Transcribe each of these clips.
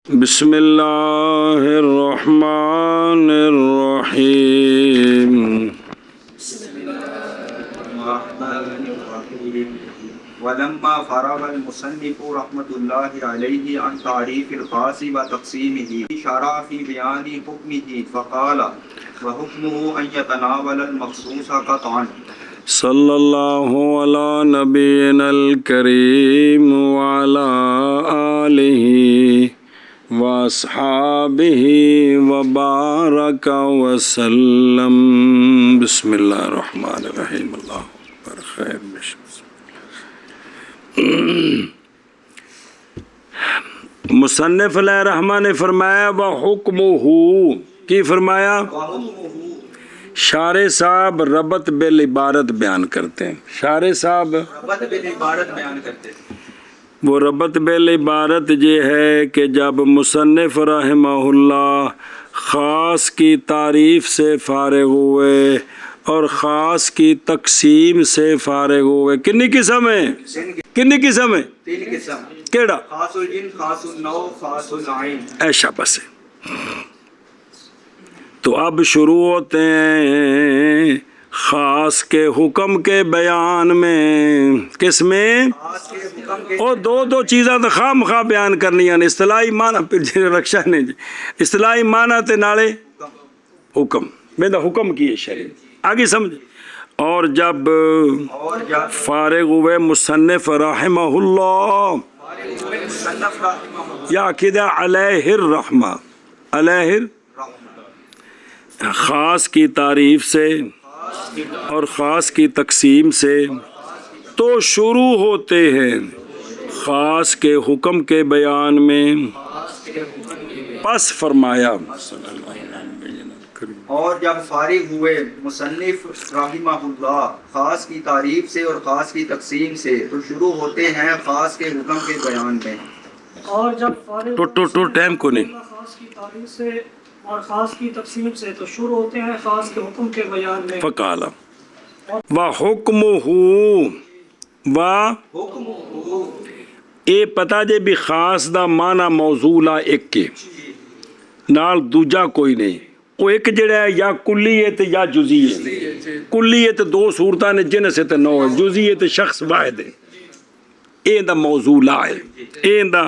بسم اللہ الرحمن الرحیم ولما فرغ المصنف رحمۃ اللہ علیہ عن تعریف الخاص وتقسیمہ شرع فی بیان حکمہ فقال وحکمہ ان یتناول المخصوص قطعا صلی اللہ علی نبینا الکریم وعلی آلہ واصحابہ وبارک وسلم۔ بسم اللہ الرحمن الرحیم۔ اللہ اکبر خیر مصنف علیہ الرحمن نے فرمایا وحکمہ، کی فرمایا؟ شارح صاحب ربط بالعبارت بیان کرتے ہیں۔ شارح صاحب ربط بالعبارت بیان کرتے ہیں۔ وہ ربط بالعبارت یہ ہے کہ جب مصنف رحمہ اللہ خاص کی تعریف سے فارغ ہوئے اور خاص کی تقسیم سے فارغ ہوئے، کنی قسم ہے؟ کنی قسم ہے؟ تین قسم۔ کیڑا؟ خاص الجن، خاص النوع، خاص العین۔ ایشا بس ہے۔ تو اب شروع ہوتے ہیں خاص کے حکم کے بیان میں۔ کس میں؟ خاص کے حکم کے اور دو چیزاں تو خواہ مخواہ بیان کرنی ہیں۔ اصطلاحی معنی پھر جی رکشا نے جی اصطلاحی معنی تے نالے حکم میں دا حکم کی ہے شریعت آگے سمجھ۔ اور جب فارغ ہوئے مصنف رحمہ اللہ یا کدہ علیہ الرحمہ، علیہ خاص کی تعریف سے اور خاص کی تقسیم سے، تو شروع ہوتے ہیں خاص کے حکم کے بیان میں۔ پس فرمایا اور جب فارغ ہوئے مصنف رحمہ اللہ خاص کی تعریف سے اور خاص کی تقسیم سے، تو شروع ہوتے ہیں خاص کے حکم کے بیان میں۔ اور جب فارغ ٹو ٹائم کو نہیں، خاص کی تعریف سے اور خاص کی تقسیم سے، تو شروع ہوتے ہیں خاص کے حکم کے بیان میں۔ فقالا وحکمہ اے پتا جے بھی خاص دا معنی موضوع ایک کے نال دوجا کوئی نہیں۔ وہ ایک جڑا ہے یا کلی ہے تے یا جزئی ہے۔ کلی ہے تے دو صورتاں نے جنس ہے تے نو ہے، جزئی ہے تے شخص واحد ہے۔ اے دا موضوع ہے، اے دا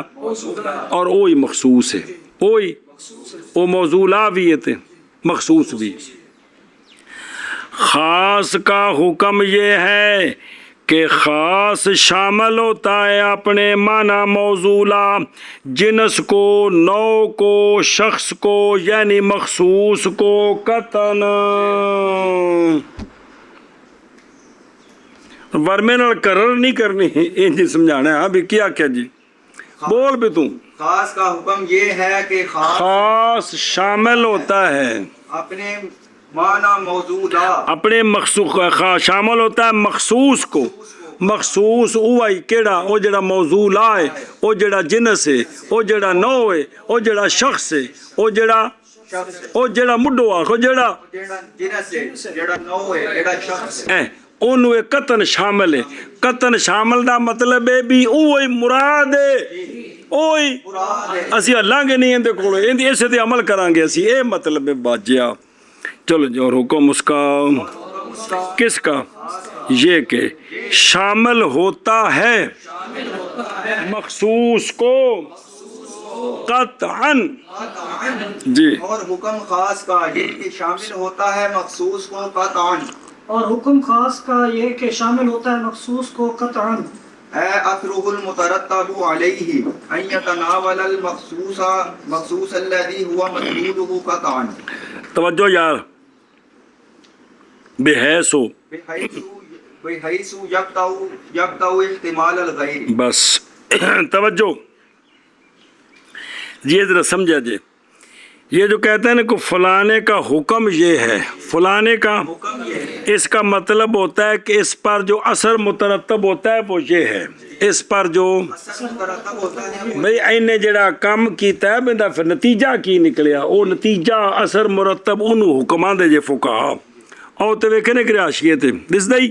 اور وہی مخصوص ہے، وہی وہ موضوع بھی ہے تے مخصوص بھی۔ خاص کا حکم یہ ہے کہ خاص شامل ہوتا ہے اپنے معنی موضوعہ، جنس کو، نوع کو، شخص کو، یعنی مخصوص کو قطعاً۔ ورمے نال کرر نہیں کرنی، یہ جی سمجھانا ہے۔ ہاں بھی کیا جی بول بھی تم۔ خاص کا حکم یہ ہے کہ خاص شامل ہوتا ہے اپنے معنی موضوعہ، اپنے مخصوص، شامل ہوتا ہے مخصوص کو۔ مخصوص وہی کیڑا، وہ جڑا موضوع ہے، وہ جڑا جنس ہے، وہ جڑا نوع ہے، وہ جڑا شخص ہے، وہ جڑا مڈو آخو جڑا جنس ہے، جڑا نوع ہے، جڑا شخص ہے، انہوں قطن شامل ہے۔ قطن شامل دا مطلب ہے بھی اوہی مراد ہے، اوہی اسی اللہ کے نہیں اندے کولو، اسے تے عمل کران گے اسی، اے مطلب ہے باجیا۔ چلو جو حکم اس کا کس کا؟ یہ کہ شامل ہوتا ہے مخصوص کو قطعاً۔ جی اور حکم خاص کا یہ کہ شامل ہوتا ہے مخصوص کو قطعاً۔ اور حکم خاص کا یہ کہ شامل ہوتا ہے مخصوص کو قطعاً۔ اے اثرہ المترتب علیہ ان یتناول المخصوص الذی هو مطلوبہ قطعاً۔ توجہ یار، بحیث ہو بحیث یقطع احتمال الغیر۔ بس توجہ، یہ ذرا سمجھا جی، یہ جو کہتے ہیں نا کہ فلانے کا حکم یہ ہے، فلانے کا اس کا مطلب ہوتا ہے کہ اس پر جو اثر مترتب ہوتا ہے وہ یہ ہے، اس پر جو بھئی اینے جڑا کام کیتا ہے بندہ پھر نتیجہ کی نکلیا، وہ نتیجہ اثر مرتب انہوں حکمان دے جے فقہا اور تے ویکھنے کے راشیے تے دس دائی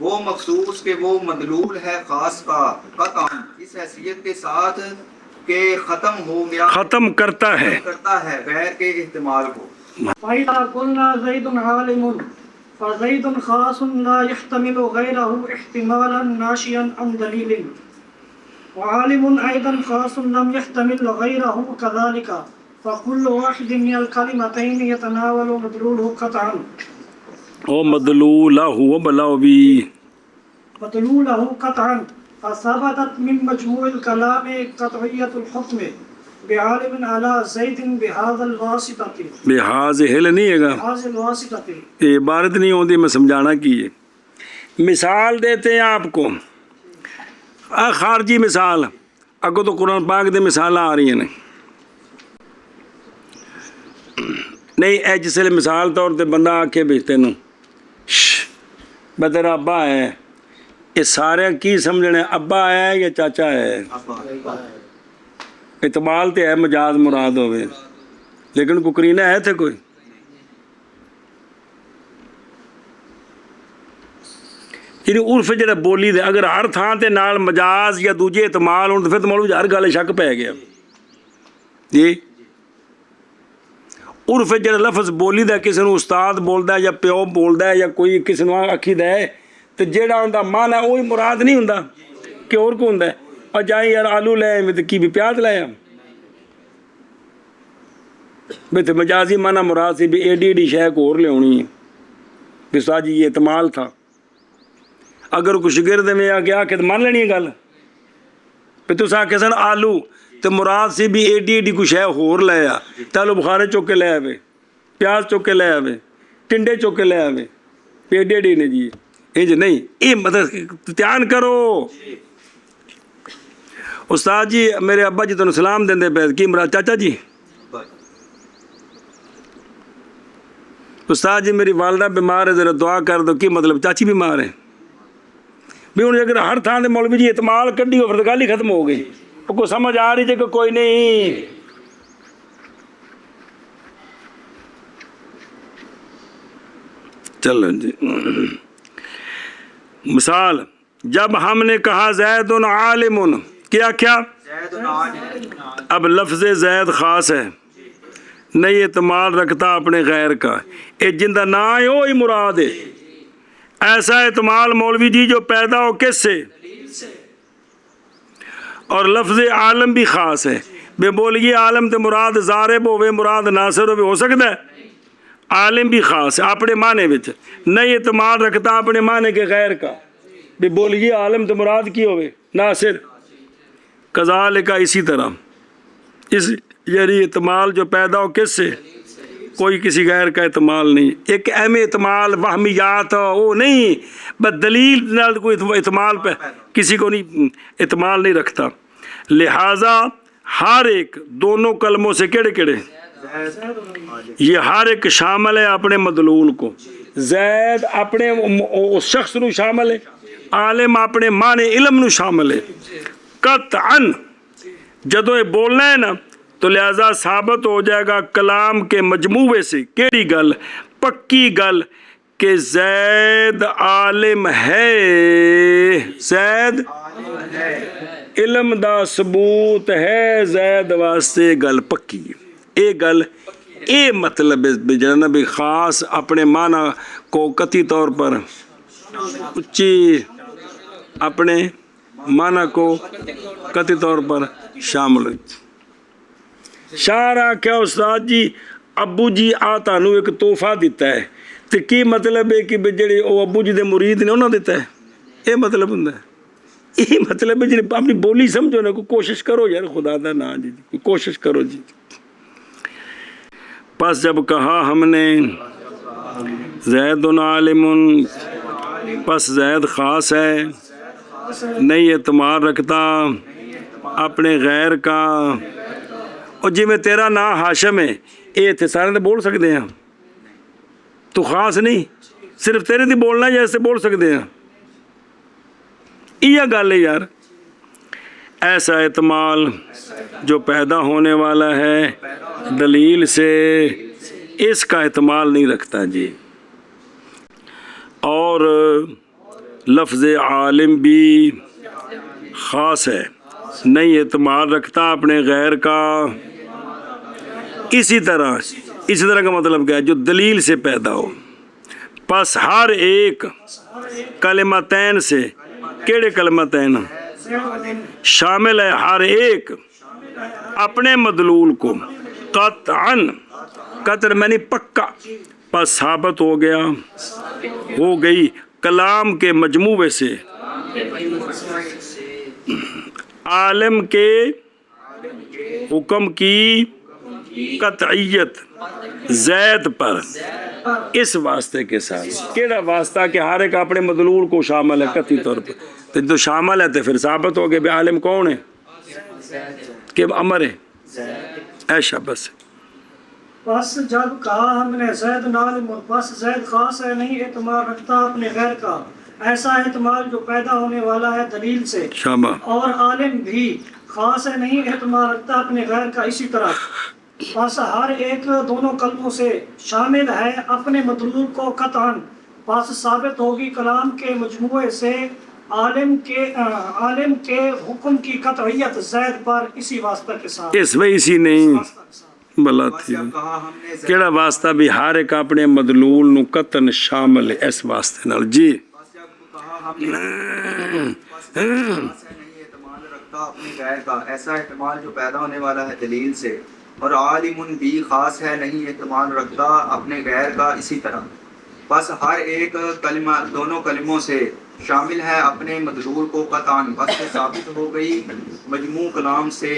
وہ مخصوص کہ وہ مدلول ہے خاص کا قطعا اس حیثیت کے ساتھ کہ ختم ہو گیا ختم کرتا ہے غیر کے احتمال کو. فإذا قلنا زيد عالم فزيد خاص لا يحتمل غيره احتمالا ناشئا عن دليل، وعالم أيضا خاص لم يحتمل غيره كذلك، فكل واحد من الكلمتين يتناول مدلوله قطعا مدلولہ قطعا، فثبتت من مجموع الكلام قطعية الحكم بعالم على زيد بهذا الواسطة بحاظ ہل نہیں ہے گا، بهذا الواسطة. یہ عبارت نہیں ہوتی، میں سمجھانا کی ہے. مثال دیتے ہیں آپ کو، خارجی مثال، اگو تو قرآن پاک دے مثال آ رہی ہیں نہیں اے جس لئے مثال طور تے بندہ آکے بیچتے نو میں تیرا ابا ہے، یہ سارے کی سمجھنے ابا ہے یا چاچا ہے؟ اعتمال تے ہے مجاز مراد ہوئے، لیکن کو کرینہ ہے تھے کوئی؟ یعنی عرف جڑا بولی دے اگر ہر تھان تے نال مجاز یا دوجے اعتمال ہوں تو پھر تو مولوی ہر گالے شک پہ گیا. جی عرف جڑا لفظ بولی دا کسی نو استاد بولدا ہے یا پیو بولدا ہے یا کوئی کسی نو آکھی دا ہے تو جڑا ہوندا معنی وہی مراد نہیں ہوندا کہ اور کو ہوندا ہے. اور جائیں یار آلو لے میں کی بھی پیاز لایا بھی تو مجازی معنی مراد سی بھی ایڈی ایڈی شے کو اور لے ہونی ہے بھی ساجی یہ اعتمال تھا. اگر کوئی شگرد میں آ گیا کہ مان لینی ہے گل پہ تو آ کے سن آلو تو مراد سے بھی ایڈی ایڈی کچھ ہے ہور لے آ تالو بخارے چوک کے لے آوے، پیاز چوک کے لے آوے، ٹنڈے چوک کے لے آوے، ایڈی ایڈی نے جی انج نہیں. یہ مطلب دھیان کرو. استاد جی میرے ابا جی تنوں سلام دیں دے پہ کی مراد چاچا جی؟ استاد جی میری والدہ بیمار ہے ذرا دعا کر دو، کی مطلب چاچی بیمار ہے؟ بھی انہیں اگر ہر تھان دے مولوی جی اعتمال کڈی ہو پھر تو گل ہی ختم ہو گئی. وہ کو سمجھ آ رہی تھی کہ کوئی نہیں. چلو جی مثال جب ہم نے کہا زید عالم، کیا کیا؟ اب لفظ زید خاص ہے، نہیں اعتماد رکھتا اپنے غیر کا، اے جندہ نہ ہے وہی مراد ہے. ایسا اعتمال مولوی جی جو پیدا ہو کس سے؟ اور لفظ عالم بھی خاص ہے. بے بولیے عالم تے مراد ضارب ہوئے مراد ناصر ہوئے ہو سکتا ہے. عالم بھی خاص ہے اپنے معنی وچ، نہیں اعتماد رکھتا اپنے معنی کے غیر کا. بے بولیے عالم تے مراد کی ہوئے ناصر. کذالک اسی طرح اس یعنی اعتمال جو پیدا ہو کس سے؟ کوئی کسی غیر کا اعتمال نہیں. ایک اہم اعتمال وہمیات وہ نہیں، بس دلیل نال کوئی اعتمال پہ کسی کو نہیں اعتمال نہیں رکھتا. لہٰذا ہر ایک دونوں کلموں سے کیڑے کیڑے یہ ہر ایک شامل ہے اپنے مدلول کو. زید اپنے اس شخص نو شامل ہے، عالم اپنے معنی علم نو شامل ہے. قطعاً جدو یہ بولنا ہے نا تو لہذا ثابت ہو جائے گا کلام کے مجموعے سے کیڑی گل؟ پکی گل کہ زید عالم ہے، زید علم دا ثبوت ہے، زید واسطے گل پکی. اے گل اے مطلب جناب خاص اپنے معنی کو قطعی طور پر اچھی اپنے معنی کو قطعی طور پر شامل ہوئی. شاعرہ کیا استاد جی ابو جی آتا نو ایک تحفہ دیتا ہے تو کی مطلب ہے کہ جڑے وہ ابو جی دے مرید نے انہوں دیتا ہے؟ یہ مطلب ہوں یہ مطلب ہے جی اپنی بولی سمجھو نا، کوئی کوشش کرو یار خدا دا نا جی کوئی کوشش کرو جی. پس جب کہا ہم نے زید عالم، پس زید خاص ہے، نہیں اعتماد رکھتا اپنے غیر کا. اور جی میں تیرا نام ہاشم ہے یہ اتنے سارے تو بول سکتے ہیں، تو خاص نہیں صرف تیرے دی بولنا ہے جیسے بول سکتے ہیں. یہ گل ہے یار. ایسا اعتمال جو پیدا ہونے والا ہے دلیل سے اس کا اعتمال نہیں رکھتا جی. اور لفظ عالم بھی خاص ہے، نہیں اعتماد رکھتا اپنے غیر کا۔ اسی طرح کا مطلب کیا ہے؟ جو دلیل سے پیدا ہو۔ پس ہر ایک کلمتین سے، کیڑے کلمتین؟ شامل ہے ہر ایک اپنے مدلول کو قطعاً، قطر میں نہیں پکا، پس ثابت ہو گئی کلام کے مجموعے سے عالم کے حکم کی قطعیت زید پر، اس واسطے کے ساتھ۔ کیڑا واسطہ؟ کہ ہر ایک اپنے مدلول کو شامل ہے قطعی طور پر، تو شامل ہے تو پھر ثابت ہو گیا بھی عالم کون ہے؟ کہ امر ہے ایشا بس۔ بس جب کہا ہم نے زید عالم، بس زید خاص ہے، نہیں اعتماد رکھتا اپنے غیر کا، ایسا اعتماد جو پیدا ہونے والا ہے دلیل سے، شامہ۔ اور عالم بھی خاص ہے، نہیں اعتماد رکھتا اپنے غیر کا، اسی طرح بس ہر ایک دونوں کلموں سے شامل ہے اپنے مدلول کو قطعاً، بس ثابت ہوگی کلام کے مجموعے سے عالم کے حکم کی قطعیت زید پر، اسی واسطہ کے ساتھ۔ اس میں اسی نہیں بلا تھی کیڑا واسطہ بھی ہر ایک اپنے مدلول نو قطن شامل ہے اس واسطے نال۔ جی اپنے غیر کا، ایسا احتمال جو پیدا ہونے والا ہے دلیل سے، اور عالم بھی خاص ہے، نہیں احتمال رکھتا اپنے غیر کا، اسی طرح بس ہر ایک کلمہ دونوں کلموں سے شامل ہے اپنے مدلول کو قطعاً، بس ثابت ہو گئی مجموع کلام سے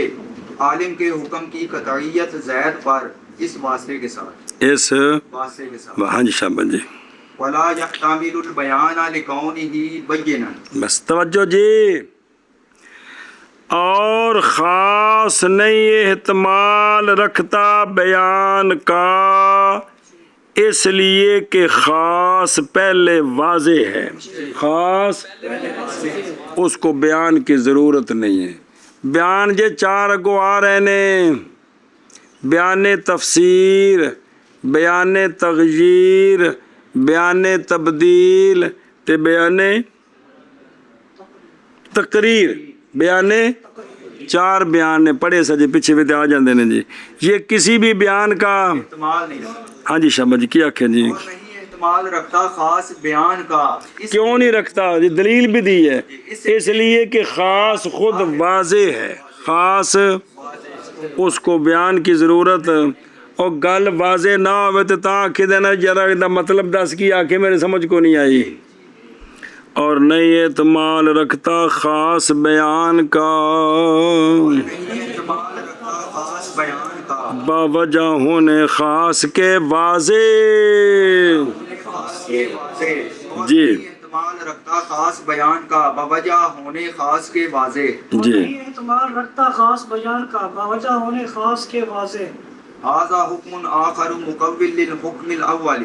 عالم کے حکم کی قطعیت زید پر، اس واسطے کے ساتھ، اس واسطے کے ساتھ۔ ہاں جی شاباش جی، ولا يحتمل البیان لکونہ بینا، بس توجہ جی، اور خاص نہیں احتمال رکھتا بیان کا، اس لیے کہ خاص پہلے واضح ہے، خاص اس کو بیان کی ضرورت نہیں ہے۔ بیان جے چار اگو آ رہے نے، بیان تفسیر، بیان تغییر، بیان تبدیل تے بیان تقریر، بیان چار بیان نے پڑھے سجے پیچھے بھی آ جاندے نے جی۔ یہ کسی بھی بیان کا احتمال نہیں رکھتا، ہاں جی شاباش جی، کیا آکھیں جی؟ اور نہیں احتمال رکھتا خاص بیان کا، کیوں نہیں رکھتا؟ یہ دلیل بھی دی ہے، اس لیے کہ خاص خود واضح ہے، خاص اس کو بیان کی ضرورت، اور گل واضح نہ ہوئے تو تاں آکھے دینا ذرا دا مطلب دس کی آکھے میرے سمجھ کو نہیں آئی، اور نہیں احتمال رکھتا خاص بیان کا نہیں احتمال رکھتا خاص بیان کا، باوجہ ہونے خاص کے واضح۔ خاص کے واضح، اور جی نہیں احتمال رکھتا خاص بیان کا باوجہ ہونے خاص کے واضح۔ اور جی نہیں اعتماد رکھتا خاص بیان کا باوجہ ہونے خاص کے واضح۔ هذا حکم آخر مقبل للحکم الاول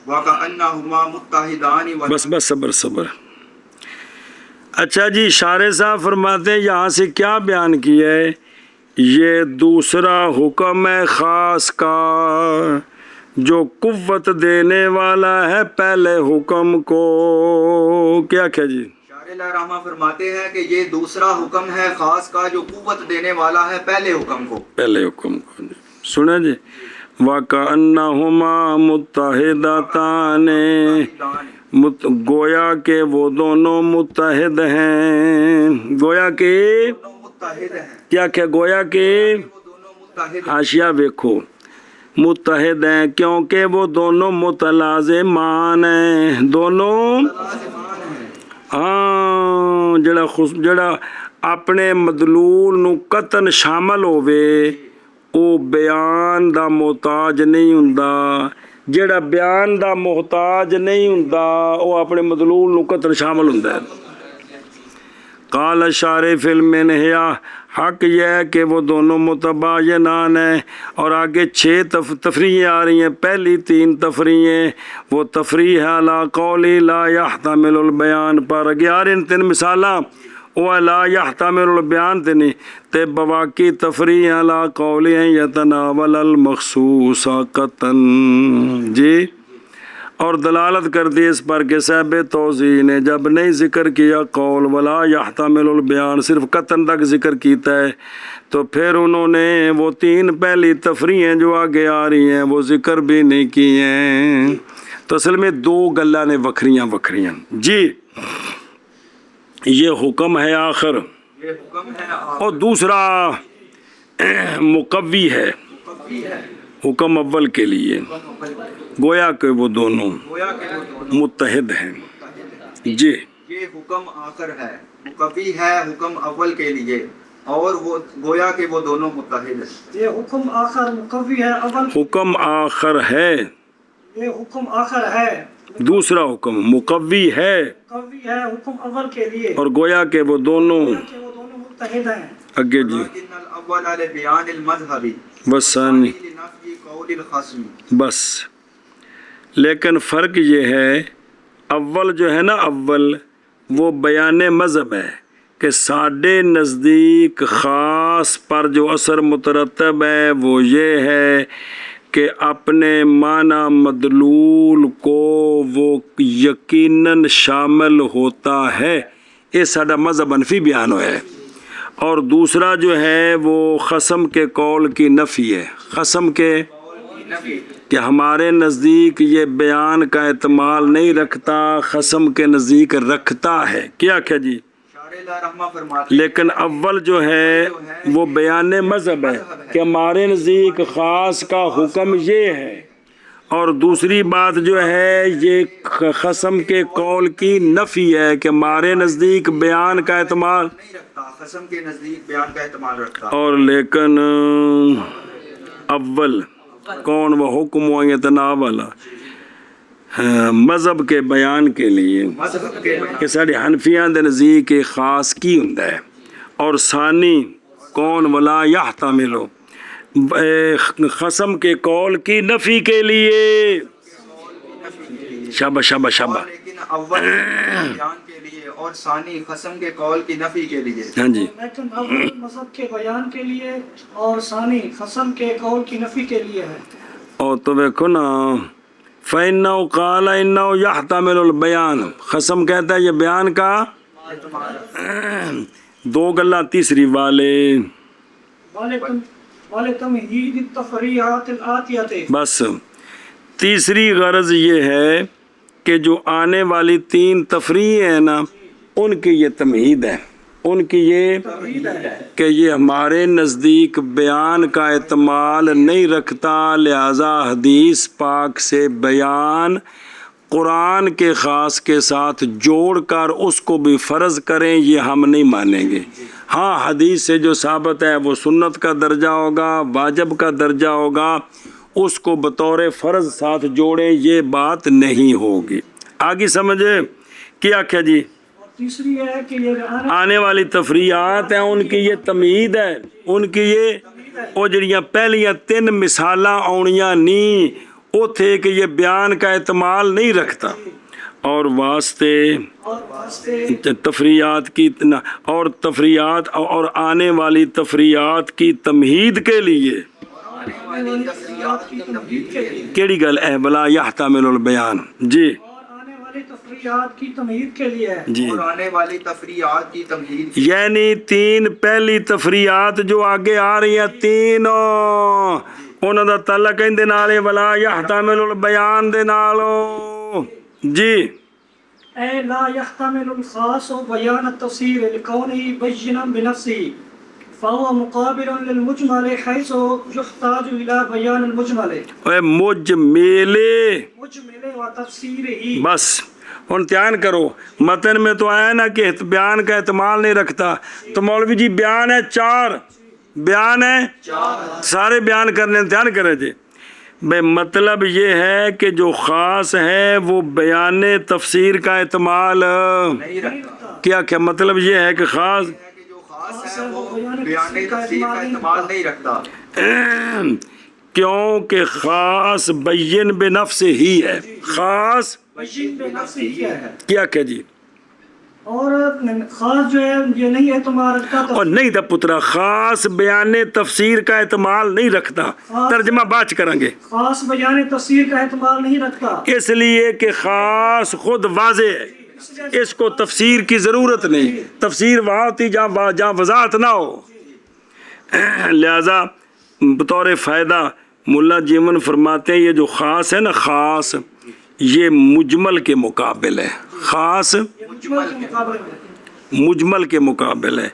وکأنہما متحدان بس صبر۔ اچھا جی، شارح صاحب فرماتے ہیں یہاں سے کیا بیان کیا ہے؟ یہ دوسرا حکم ہے خاص کا، جو قوت دینے والا ہے پہلے حکم کو۔ کیا کیا جی؟ شارح اللہ رحمہ فرماتے ہیں کہ یہ دوسرا حکم ہے خاص کا جو قوت دینے والا ہے پہلے حکم کو، پہلے حکم کو جی سنیں جی۔ وَكَأَنَّهُمَا مُتَّحِدَتَانِ، گویا کہ وہ دونوں متحد ہیں، گویا کہ متحد ہیں، کیا کہ گویا کہ وہ دونوں متحد حاشیہ ویکھو، متحد ہیں کیونکہ وہ دونوں متلازمان ہیں، دونوں لازمان ہیں۔ ہاں جڑا اپنے مدلول نو قطن شامل ہووے او بیان دا محتاج نہیں ہوندا، جڑا بیان دا محتاج نہیں ہوندا او اپنے مدلول نو قطن شامل ہوندا ہے۔ قال شارح فی المنہیہ، حق یہ ہے کہ وہ دونوں متباینان ہیں، اور آگے 6 تفریحیں آ رہی ہیں۔ پہلی 3 تفریحیں وہ تفریح علی قولی لا یحتمل البیان پر، اگے آ رہے ہیں 3 مثالاں، وہ لا یحتمل البیان تے نہیں تے بواقی تفریح علی قولی یتناول المخصوص قطن۔ جی اور دلالت کر دی اس پر کہ صاحب توضیح نے جب نہیں ذکر کیا قول ولا یحتمل البیان، صرف قطن تک ذکر کیتا ہے، تو پھر انہوں نے وہ تین پہلی تفریحیں جو آگے آ رہی ہیں وہ ذکر بھی نہیں کی ہیں۔ تو اصل میں دو گلاں نے وکھریاں وکھریاں۔ جی یہ حکم ہے آخر، یہ حکم ہے اور دوسرا مقوی ہے حکم اول کے لیے، گویا کہ وہ دونوں گویا کہ وہ دونوں متحد ہیں۔ جی یہ حکم آخر ہے، مقوی ہے حکم اول کے لیے، اور وہ گویا کہ وہ دونوں متحد ہیں۔ یہ حکم آخر مقوی ہے اول، حکم آخر ہے، یہ حکم آخر ہے، دوسرا حکم مقوی ہے مقوی ہے حکم اول کے لیے، اور گویا کہ وہ دونوں کہ وہ دونوں متحد ہیں۔ اگے جی لیکن الاول لبیان المذہبی وثانی لنفی قول الخصم۔ بس، لیکن فرق یہ ہے اول جو ہے نا اول وہ بیان مذہب ہے کہ ساڈے نزدیک خاص پر جو اثر مترتب ہے وہ یہ ہے کہ اپنے معنی مدلول کو وہ یقیناً شامل ہوتا ہے، یہ ساڈا مذہب انفی بیان ہوا ہے۔ اور دوسرا جو ہے وہ قسم کے قول کی نفی ہے، قسم کے کہ ہمارے نزدیک یہ بیان کا احتمال نہیں رکھتا، قسم کے نزدیک رکھتا ہے۔ کیا کیا جی؟ شارع لا رحمہ فرماتے ہیں لیکن اول جو ہے وہ بیان مذہب ہے کہ ہمارے نزدیک خاص کا حکم یہ ہے، اور دوسری بات جو ہے یہ قسم کے قول کی نفی ہے کہ ہمارے نزدیک بیان کا احتمال، نہیں رکھتا، قسم کے نزدیک بیان کا احتمال رکھتا۔ اور لیکن اول کون وہ حکم و یتناول مذہب کے بیان کے لیے مذہب کے کہ ساڑے حنفیاں دے نزدیک خاص کی ہوندا ہے، اور ثانی کون ولا یحتمل قسم کے قول کی نفی کے لیے۔ شابہ شابہ شابہ، لیکن اول بیان کے لیے اور ثانی قسم کے قول کی نفی کے لیے۔ ہاں جی لیکن اول مذہب کے بیان کے لیے اور ثانی قسم کے قول کی نفی کے لیے ہے۔ اور تو دیکھو نا فَإِنَّهُ قَالَ إِنَّهُ يَحْتَمِلُ الْبَيَانَ، قسم کہتا ہے یہ بیان کا دو گلا، تیسری والے تمہید التفریعات الآتیات، بس تیسری غرض یہ ہے کہ جو آنے والی تین تفریح ہیں نا ان کی یہ تمہید ہے، ان کی یہ کہ یہ ہمارے نزدیک بیان کا احتمال نہیں رکھتا، لہذا حدیث پاک سے بیان قرآن کے خاص کے ساتھ جوڑ کر اس کو بھی فرض کریں یہ ہم نہیں مانیں گے۔ ہاں حدیث سے جو ثابت ہے وہ سنت کا درجہ ہوگا، واجب کا درجہ ہوگا، اس کو بطور فرض ساتھ جوڑیں یہ بات نہیں ہوگی۔ آگے سمجھے کیا کیا جی؟ اور تیسری ہے کہ یہ آنے والی تفریحات ہیں ان کی یہ تمہید ہے، ان کی یہ وہ جڑیاں پہلیاں تین مثالاں آنیاں نہیں وہ تھے کہ یہ بیان کا احتمال نہیں رکھتا، اور واسطے تفریحات کی اور تفریحات اور آنے والی تفریحات کی تمہید کے لیے کیڑی گل ہے بلا یحتمل البیان۔ جی آنے والی تفریعات کی تمہید کے لیے ہے۔ جی اور آنے والی تفریعات کی تمہید، یعنی تین پہلی تفریحات جو آگے آ رہی ہیں تینوں انہوں دا تعلق ان دے نال ولا یحتمل البیان دے نالو۔ جی اے لا يحتمل الخاص بیان التفسیر لکونہ بینا بنفسہ فهو مقابل للمجمل حيث يحتاج الى بیان المجمل اے مجمل و تفسیر ہی۔ بس ہن دھیان کرو، متن میں تو آیا نا کہ بیان کا احتمال نہیں رکھتا، تو مولوی جی بیان ہے چار، بیان ہے سارے بیان کرنے، دھیان کریں جی بے مطلب یہ ہے کہ جو خاص ہے وہ بیان تفسیر کا احتمال نہیں رکھتا، کیا کیا مطلب یہ ہے کہ خاص کہ جو خاص ہے وہ بیان تفسیر کا احتمال نہیں رکھتا، کیونکہ خاص بین بنفس ہی ہے، خاص بیان بنفسہ ہی ہے۔ کیا کیا جی اور خاص جو ہے یہ نہیں اعتماد رکھتا اور نہیں دا پترا خاص بیان تفسیر کا اعتماد نہیں رکھتا، ترجمہ بعد چ کریں گے، خاص بیان تفسیر کا اعتماد نہیں رکھتا، اس لیے کہ خاص خود واضح ہے، اس کو تفسیر کی ضرورت نہیں، تفسیر وہاں ہوتی جہاں وضاحت نہ ہو۔ لہذا بطور فائدہ ملا جیمن فرماتے ہیں یہ جو خاص ہے نا، خاص یہ مجمل کے مقابل ہے، خاص مجمل کے مقابلے میں مجمل کے مقابل ہے،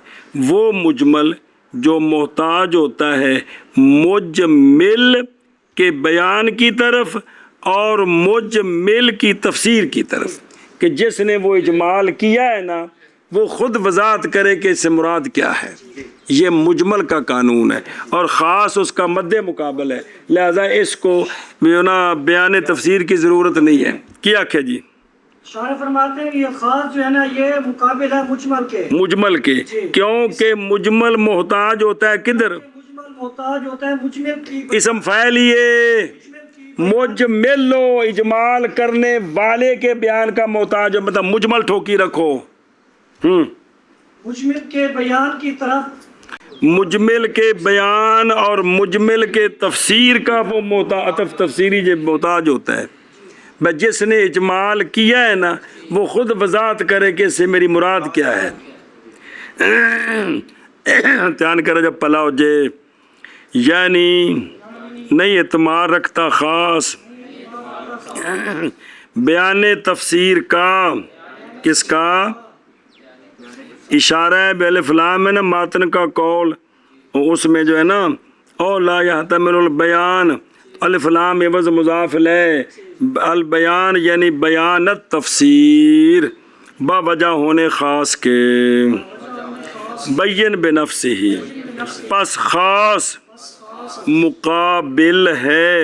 وہ مجمل جو محتاج ہوتا ہے مجمل کے بیان کی طرف اور مجمل کی تفسیر کی طرف، کہ جس نے وہ اجمال کیا ہے نا وہ خود وضاحت کرے کہ اس سے مراد کیا ہے، یہ مجمل کا قانون ہے، اور خاص اس کا مد مقابل ہے، لہذا اس کو بیان تفسیر کی ضرورت نہیں ہے۔ کیا کیا جی؟ شارح فرماتے ہیں کہ یہ خاص جو ہے نا یہ مقابل ہے مجمل کے، مجمل کے، کیونکہ مجمل محتاج ہوتا ہے کدھر؟ مجمل محتاج ہوتا ہے مجمل کی، اسم فاعل یہ مجمل و اجمال کرنے والے کے بیان کا محتاج، مطلب مجمل ٹھوکی رکھو، مجمل کے بیان کی طرف، مجمل کے بیان اور مجمل کے تفسیر کا وہ محتاج، تفسیری جو محتاج ہوتا ہے، بس جس نے اجمال کیا ہے نا وہ خود وضاحت کرے کہ اس سے میری مراد کیا ہے۔ دھیان کرو جب پلا ہو جائے، یعنی نہیں اعتماد رکھتا خاص بیان تفسیر کا، کس کا؟ اشارہ ہے بالف لام ہے نا ماتن کا قول، اس میں جو ہے نا او لا یحتمل البیان، الف لام عوض مضاف الیہ، البیان یعنی بیانت تفسیر با وجہ ہونے خاص کے، بین بنفسہ ہی، پس خاص مقابل ہے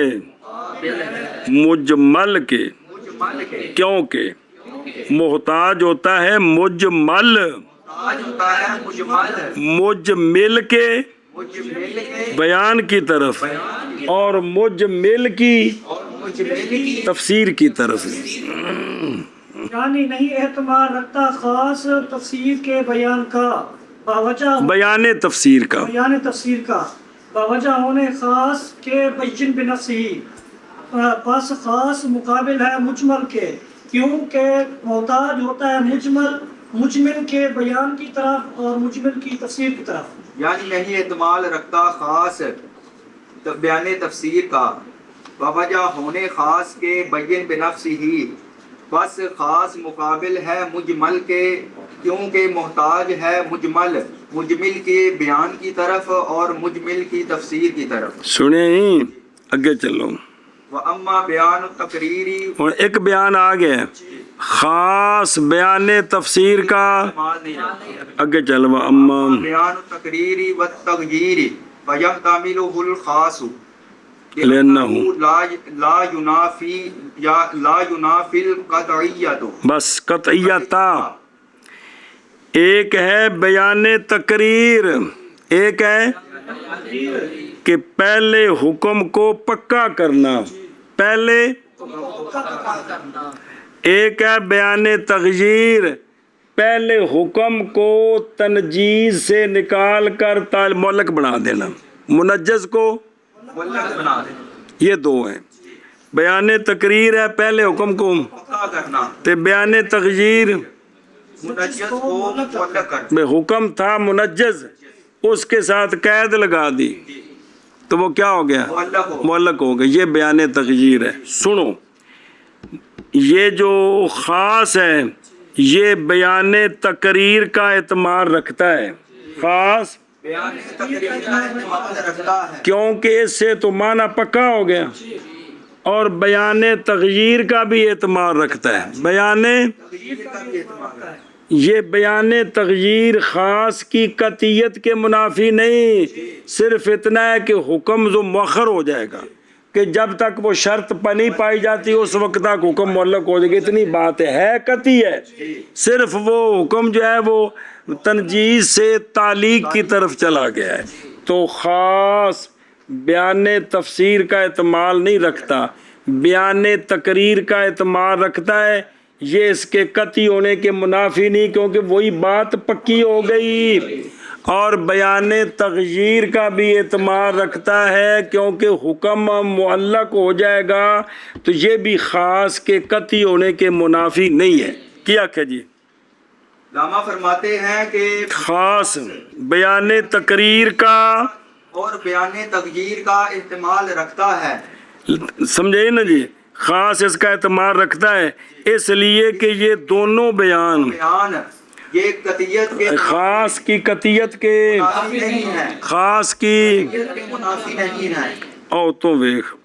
مجمل کے، کیونکہ محتاج ہوتا ہے مجمل مجمل کے بیان کی طرف اور مجمل کی تفسیر کی طرف، یعنی نہیں اعتماد رکھتا خاص تفسیر کے بیان کا، باوجہ بیان تفسیر کا، بیان تفسیر کا باوجہ ہونے خاص کے، بین بنفسہ، پس خاص مقابل ہے مجمل کے، کیونکہ محتاج ہوتا ہے مجمل کے بیان کی طرف اور مجمل کی تفسیر کی طرف، یعنی نہیں اعتماد رکھتا خاص بیان تفسیر کا باوجہ ہونے خاص کے، بین بنفسہ ہی، بس خاص مقابل ہے مجمل کے، کیونکہ محتاج ہے مجمل کے بیان کی طرف اور مجمل کی تفسیر کی طرف۔ سنیں اگے چلو، وَأَمَّا بِيَانُ التَّقْرِيرِ، اور ایک بیان آگے خاص بیان تفسیر کا، اگے چلو، اما بیان التقریر والتغییر فیحتملہ الخاص لأنہ لا ینافی القطعیت، بس قطعیتا، ایک ہے بیان تقریر، ایک ہے کہ پہلے حکم کو پکا کرنا، پہلے ایک ہے بیان تغییر، پہلے حکم کو تنجیز سے نکال کر معلق بنا دینا، منجز کو معلق بنا دیں، یہ دو ہیں۔ بیان تقریر ہے پہلے حکم کو پکا کرنا، تے بیان تغییر منجز کو معلق کرنا۔ میں حکم تھا منجز، اس کے ساتھ قید لگا دی تو وہ کیا ہو گیا؟ معلق ہو گیا، یہ بیان تغییر ہے۔ سنو، یہ جو خاص ہے یہ بیان تقریر کا اعتماد رکھتا ہے، خاص بیان تقریر کا اعتماد رکھتا ہے کیونکہ اس سے تو معنی پکا ہو گیا، اور بیان تغییر کا بھی اعتماد رکھتا ہے، بیان تغییر کا بھی اعتماد رکھتا ہے۔ یہ بیان تغییر خاص کی قطعیت کے منافی نہیں، صرف اتنا ہے کہ حکم جو مؤخر ہو جائے گا، کہ جب تک وہ شرط نہیں پائی جاتی اس وقت تک حکم معلق ہو جائے گا، اتنی بات ہے قطعی ہے، صرف وہ حکم جو ہے وہ تنجیز سے تعلیق کی طرف چلا گیا ہے، تو خاص بیان تفسیر کا اعتماد نہیں رکھتا، بیان تقریر کا اعتماد رکھتا ہے، یہ اس کے قطعی ہونے کے منافی نہیں، کیونکہ وہی بات پکی ہو گئی۔ اور بیان تغییر کا بھی اعتماد رکھتا ہے، کیونکہ حکم معلق ہو جائے گا تو یہ بھی خاص کے قطعی ہونے کے منافی نہیں ہے۔ کیا کہ جی علامہ فرماتے ہیں کہ خاص بیان تقریر کا اور بیان تغییر کا احتمال رکھتا ہے، سمجھے نا جی، خاص اس کا اعتماد رکھتا ہے اس لیے کہ یہ دونوں بیان یہ قطعیت کے خاص کی قطعیت کے منافی نہیں ہے، خاص کی منافی نہیں ہے۔ او تو ویخ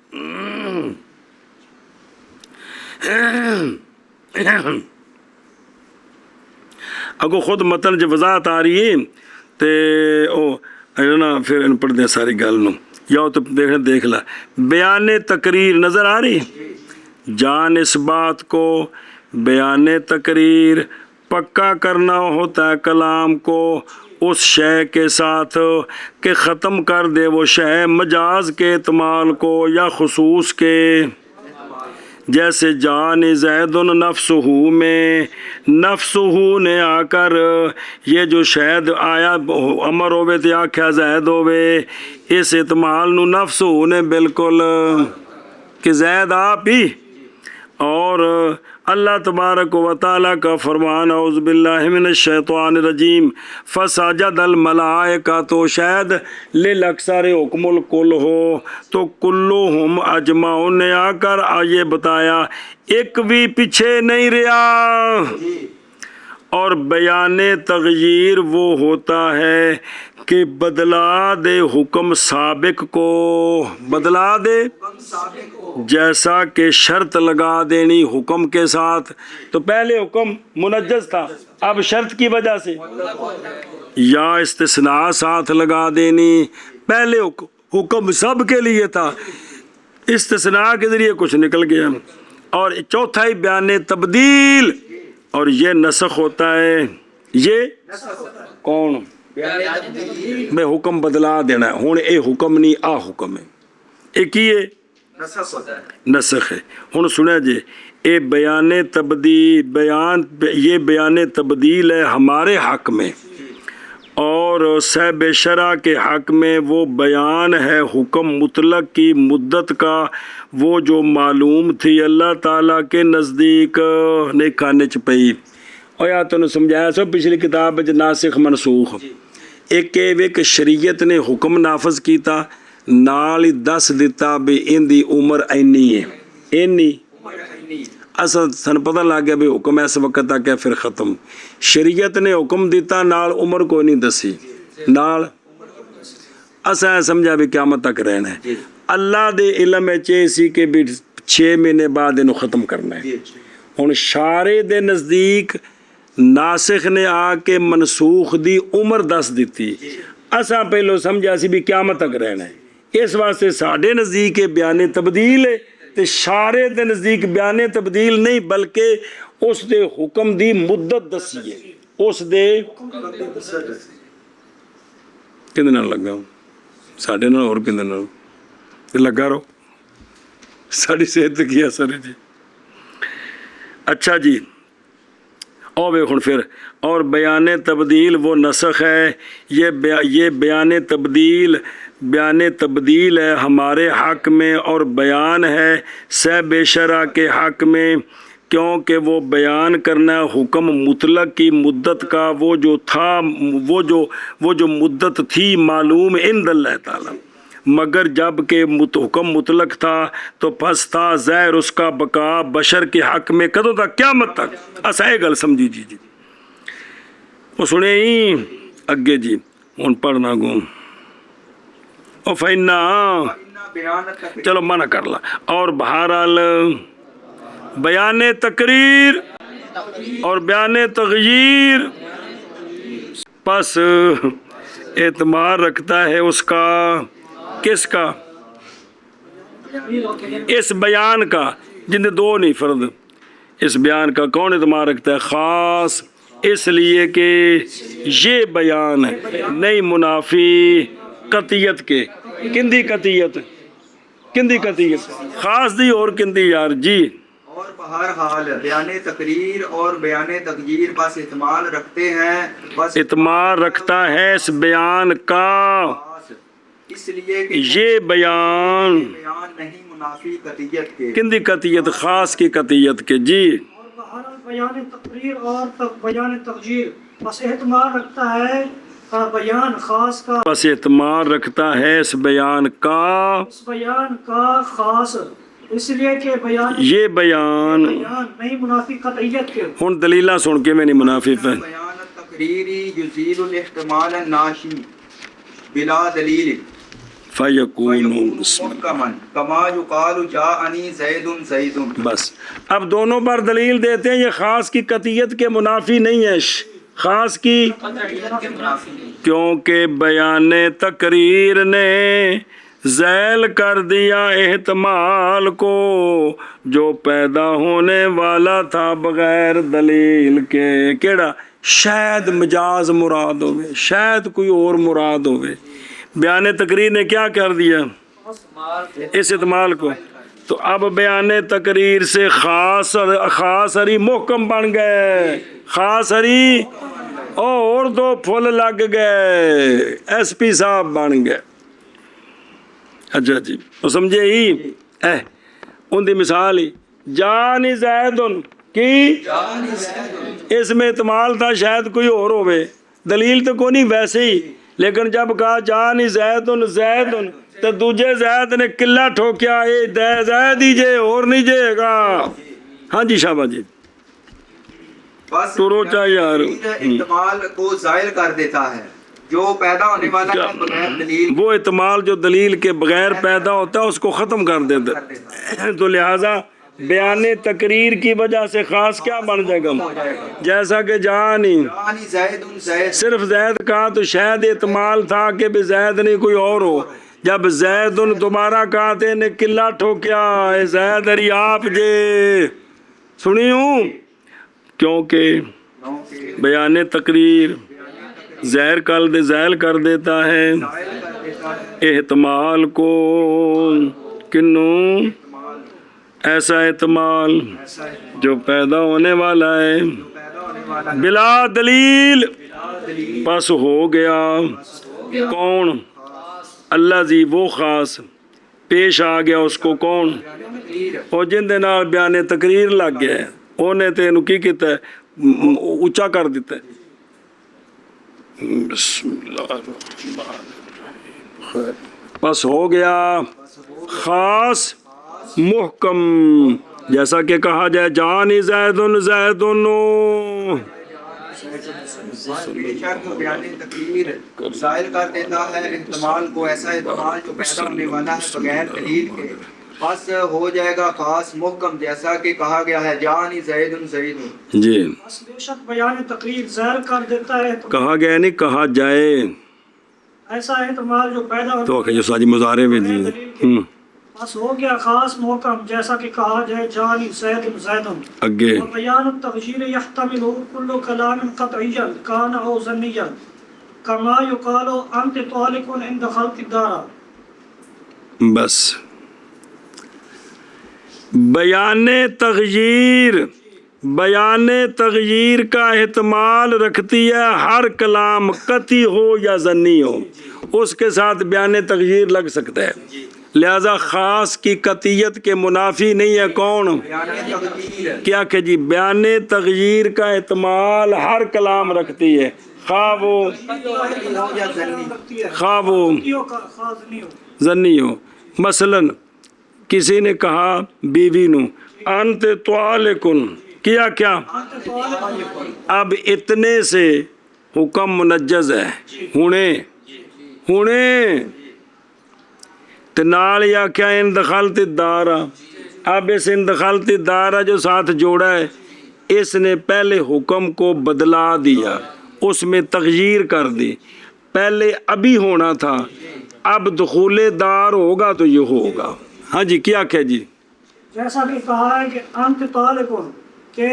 اگو خود متن جو وضاحت آ رہی ہے تے او نا پھر ان پڑھ دیں ساری گل نو یا تو دیکھ لا بیان تقریر نظر آ رہی، جان اس بات کو بیان تقریر پکا کرنا ہوتا ہے کلام کو اس شے کے ساتھ کہ ختم کر دے وہ شے مجاز کے اعتمال کو یا خصوص کے، جیسے جان زید نفسہ میں نفسہ نے آ کر یہ جو شاید آیا امر ہوئے تو آکھیا زید ہوئے، اس اعتمال نو نفسہ نے بالکل کہ زید آپ ہی۔ اور اللہ تبارک و تعالیٰ کا فرمان اعوذ باللہ من الشیطان الرجیم فسجد الملائکہ، تو شاید للاکثر حکم الکل ہو تو کلہم اجمعون نے آ کر یہ بتایا ایک بھی پیچھے نہیں رہا۔ اور بیان تغییر وہ ہوتا ہے کہ بدلا دے حکم سابق کو، بدلا دے جیسا کہ شرط لگا دینی حکم کے ساتھ، تو پہلے حکم منجز تھا اب شرط کی وجہ سے، یا استثناء ساتھ لگا دینی، پہلے حکم سب کے لیے تھا، استثناء کے ذریعے کچھ نکل گیا۔ اور چوتھا ہی بیان تبدیل، اور یہ نسخ ہوتا ہے، یہ کون میں حکم بدلا دینا ہے، ہوں اے حکم نہیں آ حکم ہے، ایک ہی ہے نسخ ہے۔ ہوں سنیں جی اے بیان تبدیل، یہ بیان تبدیل ہے ہمارے حق میں، اور صاحب شرع کے حق میں وہ بیان ہے حکم مطلق کی مدت کا، وہ جو معلوم تھی اللہ تعالیٰ کے نزدیک نہیں کھانے چ پئی۔ اور یا تو نے سمجھایا سو پچھلی کتاب ناسخ منسوخ، ایک شریعت نے حکم نافذ کیتا نال ہی دس دیتا بھی ان دی عمر اینی ہے، اینی اصل سن پتہ لگ گیا بھی حکم اس وقت تک ہے پھر ختم۔ شریعت نے حکم دیتا نال عمر کوئی نہیں دسی، نال اساں سمجھا بھی قیامت تک رہنا ہے۔ اللہ دے علم سی کہ بھی 6 مہینے بعد انہوں ختم کرنا ہے۔ ہن شارع دے نزدیک ناسخ نے آ کے منسوخ دی عمر دس دیتی، اساں پہلو سمجھا سی بھی قیامت تک رہنا ہے، اس واسطے ساڈے نزدیک بیان تبدیل ہے تے شارع دے نزدیک بیان تبدیل نہیں بلکہ اس دے حکم دی مدت دسی ہے، اس دے کدے نال لگا ہوں ساڈے نال اور کدے نال لگا رہو، ساری صحت کی اثر ہے جی۔ اچھا جی اور ویکھن پھر اور بیان تبدیل وہ نسخ ہے، یہ بیان تبدیل ہے ہمارے حق میں اور بیان ہے صاحب شرع کے حق میں، کیونکہ وہ بیان کرنا حکم مطلق کی مدت کا، وہ جو تھا وہ جو مدت تھی معلوم عند اللہ تعالیٰ، مگر جب کہ حکم مطلق تھا تو پس تھا ظاہر اس کا بقا بشر کے حق میں کدوں تک، قیامت تک۔ اسا یہ گل سمجھی جی وہ سنے ہی اگے جی ہوں پڑھنا گوں او فینا چلو منع کر لا۔ اور بہرحال بیان تقریر اور بیان تغییر پس اعتماد رکھتا ہے اس کا، کس کا؟ اس بیان کا، جن دو نہیں فرد، اس بیان کا کون اعتماد رکھتا ہے؟ خاص، اس لیے کہ یہ بیان نہیں منافی قطعیت کے، کندی قطعیت، کندی قطعیت خاص دی اور کندی یار جی۔ اور بہرحال بیان تقریر اور بیان تغییر بس احتمال رکھتے ہیں، بس اعتماد رکھتا ہے اس بیان کا، خاص اس لیے کہ یہ بیان بیان نہیں منافی قطعیت کے، کندی قطعیت خاص کی قطعیت کے جی، اور بہرحال بیان تقریر اور بیان تغییر بس احتمال رکھتا ہے بیان خاص کا، بس اعتماد رکھتا ہے اس بیان کا، اس بیان کا خاص اس لیے کہ بیان یہ بیان نہیں منافی قطعیت کے۔ ہن دلیلہ سن کے میں نہیں منافی ہے بیان تقریری یزیل الاحتمال الناشی بلا دلیل فیکون محکما کما یقال جاءنی زید زید۔ بس اب دونوں پر دلیل دیتے ہیں، یہ خاص کی قطعیت کے منافی نہیں ہے، خاص کی، کیونکہ بیان تقریر نے ذیل کر دیا احتمال کو جو پیدا ہونے والا تھا بغیر دلیل کے، کیڑا شاید مجاز مراد ہوئے، شاید کوئی اور مراد ہوئے، بیان تقریر نے کیا کر دیا اس احتمال کو، تو اب بیان تقریر سے خاص ہری محکم بن گئے، خاص ہری اور دو پھول لگ گئے، ایس پی صاحب بن گئے۔ اچھا جی وہ سمجھے ہی ان دی مثال ہی جانی زیدن کی، اس میں احتمال تھا شاید کوئی اور ہوئے، دلیل تو کوئی نہیں ویسے ہی، لیکن جب کہا جانی زیدن زیدن تو دوجے زید نے قلہ ٹھوکیا، اے زید ہی جے اور نہیں جے گا۔ ہاں جی شابہ جی بس تو روچا یار احتمال کو ظاہر کر دیتا ہے جو پیدا ہونے والا ہے بغیر دلیل، وہ احتمال جو دلیل کے بغیر پیدا ہوتا ہے اس کو ختم کر دیتا ہے، تو لہٰذا بیان تقریر کی وجہ سے خاص کیا بن جائے گا، جیسا کہ جانی جانی زید زید، صرف زید کہا تو شاید احتمال تھا کہ بھی زید نہیں کوئی اور ہو، جب زید دوبارہ کہا تو نے قلہ ٹھوکیا، اے زید اری آپ جے سنی ہوں، کیونکہ بیان تقریر ظاہر کر دیتا ہے احتمال کو، کنوں ایسا احتمال جو پیدا ہونے والا ہے بلا دلیل، پس ہو گیا کون، اللہ زی وہ خاص پیش آ گیا اس کو کون، اور جن دے نال بیان تقریر لگ گیا ہے انہیں تے انہوں کی کیتا ہے اونچا کر دیتا ہے۔ بسم اللہ الرحمن الرحیم، پس ہو گیا خاص محکم، جیسا کہ کہا جائے جانی زیدن زیدن، بے شک بیان تقریر ظاہر کر دیتا ہے احتمال کو، ایسا احتمال جو پیدا ہونے والا ہے بغیر دلیل کے، بس ہو جائے گا خاص محکم، جیسا کہ کہا گیا ہے جانی زید زید۔ جی بس بے شک بیان تقریر ظاہر کر دیتا ہے کہا گیا نہیں کہا جائے، ایسا احتمال جو پیدا تو جو ساجی مظاہرے میں جی بس ہو گیا خاص محکم، جیسا کہ کہا جائے جانی زید زید۔ اگے بیان التغییر یحتمل کل کلام قطعیا کان او ظنیا کما یقال انت طالق عند خلق الدار۔ بس بیان تغییر کا احتمال رکھتی ہے ہر کلام قطعی ہو یا ظنی ہو، اس کے ساتھ بیان تغییر لگ سکتا ہے، لہذا خاص کی قطعیت کے منافی نہیں ہے کون، کیا کہ جی بیان تغییر کا احتمال ہر کلام رکھتی ہے، خواہ وہ ظنی ہو۔ مثلاً کسی نے کہا بیوی نو انت طالقن، کیا کیا، اب اتنے سے حکم منجز ہے، ہونے تنال یا کیا ان دخلت الدارہ، اب اس ان دخلت الدارہ جو ساتھ جوڑا ہے اس نے پہلے حکم کو بدلا دیا، اس میں تغییر کر دی، پہلے ابھی ہونا تھا، اب دخول دار ہوگا تو یہ ہوگا۔ ہاں جی کیا کہ جی جیسا کہ کہا ہے کہ انت طالق، کہ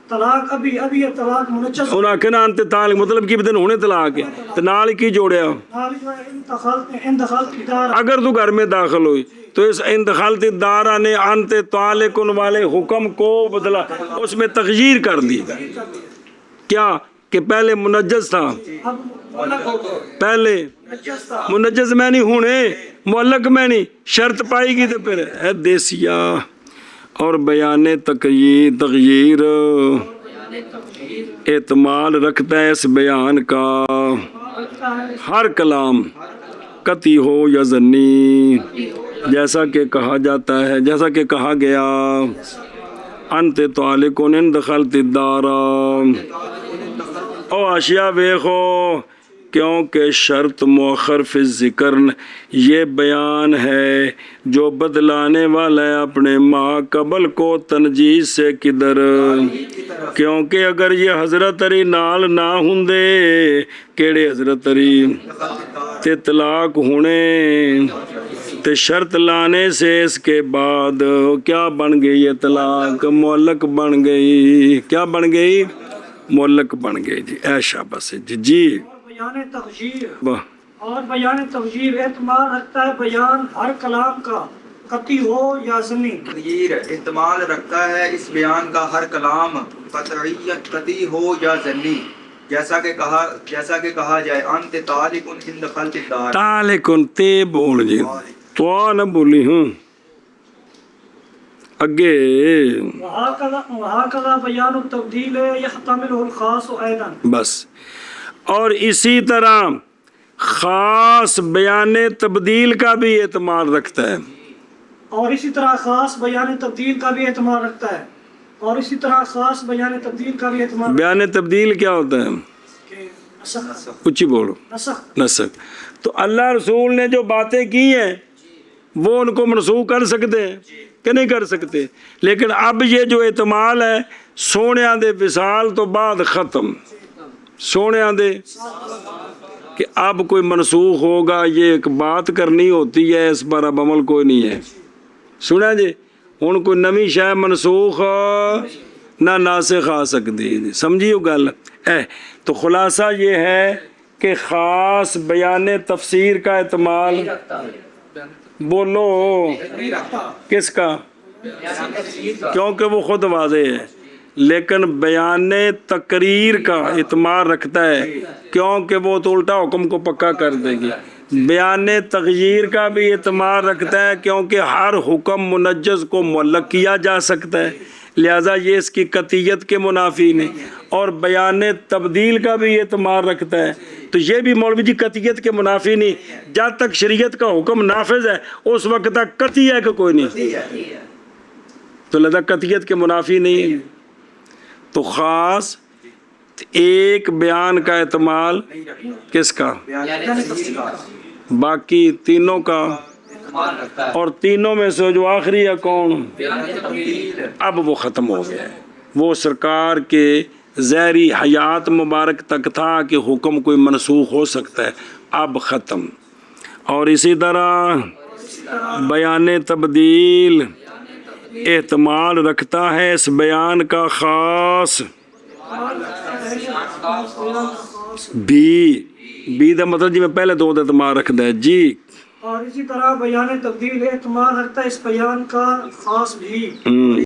طلاق ابھی یہ طلاق منجز، انہاں کہنا انت طالق مطلب کی بدن ہونے طلاق ہے، تو نال کی جوڑیا، ان دخلت الدار، اگر تو گھر میں داخل ہوئی تو اس اندخلت الدار نے انت طالقن والے حکم کو بدلا، اس میں تغییر کر دی. کیا کہ پہلے منجز تھا، اب معلق ہو گئے، پہلے نجس تھا، منجز میں نہیں ہونے، معلق میں نہیں، شرط پائی گی تو پھر ہے دیسیا. اور بیان تغییر احتمال رکھتا ہے اس بیان کا ہر کلام قطعی ہو یا ظنی، جیسا کہ کہا جاتا ہے، جیسا کہ کہا گیا انت طالقن ان دخلت الدار. او اشیاء ویخو کیونکہ شرط مؤخر فی ذکر یہ بیان ہے جو بدلانے والا ہے اپنے ما قبل کو تنجیز سے کدھر، کیونکہ اگر یہ حضرت علی نال نہ ہندے کیڑے حضرت علی تے طلاق ہونے تے شرط لانے سے اس کے بعد کیا بن گئی یہ طلاق، معلق بن گئی. کیا بن گئی؟ معلق بن گئی. جی ایشا بس جی بیان تغییر واہ. اور بیان تغییر احتمال رکھتا ہے بیان ہر کلام کا قطعی ہو یا ضمنی. تغییر احتمال رکھتا ہے اس بیان کا ہر کلام قطعی ہو یا ضمنی، جیسا کہ کہا جائے انت طالقن ان دخلت الدار. تالکن تے بول جی تو نہ بولی ہوں اگے. وہاکذا بیان التبدیل یحتمل الخاص ایضا. بس اور اسی طرح خاص بیان تبدیل کا بھی اعتماد رکھتا ہے. اور اسی طرح خاص بیان تبدیل کا بھی اعتماد رکھتا ہے. اور اسی طرح خاص بیان تبدیل کا بھی اعتماد بیان تبدیل کیا ہوتا ہے؟ نسخ. اچھی بولو. نسخ. نسخ. تو اللہ رسول نے جو باتیں کی ہیں وہ ان کو منسوخ کر سکتے ہیں کہ نہیں کر سکتے؟ لیکن اب یہ جو اعتماد ہے سونیاں دے وصال تو بعد ختم، سونیاں دے کہ اب کوئی منسوخ ہوگا یہ ایک بات کرنی ہوتی ہے، اس پر اب عمل کوئی نہیں ہے. سنیا جی ہن کوئی نویں شے منسوخ نہ ناسخ آ سکتی. سمجھیو گل تو خلاصہ یہ ہے کہ خاص بیان تفسیر کا اعتماد بولو کس کا؟ کیونکہ وہ خود واضح ہے. لیکن بیان تقریر کا اعتماد رکھتا ہے کیونکہ وہ تو الٹا حکم کو پکا کر دے گی. بیان تغییر کا بھی اعتماد رکھتا ہے کیونکہ ہر حکم منجز کو معلق کیا جا سکتا ہے، لہٰذا یہ اس کی قطعیت کے منافی نہیں. اور بیان تبدیل کا بھی اعتماد رکھتا ہے تو یہ بھی مولوی جی قطعیت کے منافی نہیں. جب تک شریعت کا حکم نافذ ہے اس وقت تک قطعی ہے کہ کوئی نہیں، تو لہٰذا قطعیت کے منافی نہیں. تو خاص ایک بیان کا اعتماد کس کا؟ باقی تینوں کا. اور تینوں میں سے جو آخری ہے کون؟ اب وہ ختم ہو گیا ہے. وہ سرکار کے ظاہری حیات مبارک تک تھا کہ حکم کوئی منسوخ ہو سکتا ہے، اب ختم. اور اسی طرح بیان تبدیل احتمال رکھتا ہے اس بیان کا خاص بھی دا مطلب جی میں پہلے دو اعتماد رکھتا ہے جی. اور اسی طرح بیان تبدیل اعتماد رکھتا ہے اس بیان کا خاص بھی.